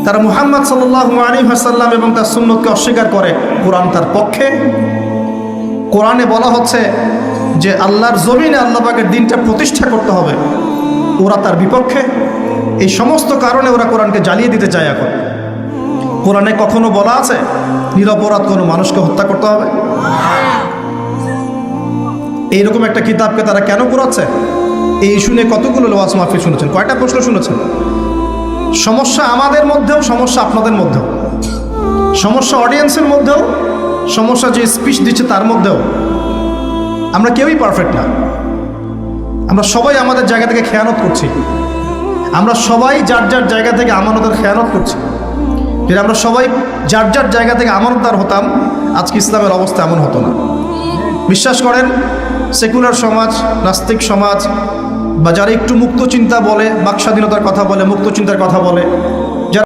তারা মুহাম্মদ সাল্লাল্লাহু আলাইহি ওয়াসাল্লাম এবং তার সুন্নতকে অস্বীকার করে। কোরআন তার পক্ষে। কোরআনে বলা হচ্ছে যে আল্লাহর জমিনে আল্লাহ পাকের দিনটা প্রতিষ্ঠা করতে হবে, ওরা তার বিপক্ষে। এই সমস্ত কারণে ওরা কোরআনকে জ্বালিয়ে দিতে চায়। এখন কোরআনে কখনো বলা আছে নিরপরাধ কোনো মানুষকে হত্যা করতে হবে? এইরকম একটা কিতাবকে তারা কেন পোড়াচ্ছে? এই শুনে কতগুলো ওয়াজ মাহফিল শুনেছেন, কয়টা প্রশ্ন শুনেছেন? সমস্যা আমাদের মধ্যেও, সমস্যা আপনাদের মধ্যেও, সমস্যা অডিয়েন্সের মধ্যেও, সমস্যা যে স্পিচ দিচ্ছে তার মধ্যেও। আমরা কেউই পারফেক্ট না। আমরা সবাই আমাদের জায়গা থেকে খেয়ানত করছি। আমরা সবাই যার যার জায়গা থেকে আমানতের খেয়ানত করছি। যদি আমরা সবাই যার যার জায়গা থেকে আমানতদার হতাম, আজকে ইসলামের অবস্থা এমন হতো না। বিশ্বাস করেন, সেকুলার সমাজ, নাস্তিক সমাজ, বা যারা একটু মুক্ত চিন্তা বলে, বাক স্বাধীনতার কথা বলে, মুক্ত চিন্তার কথা বলে,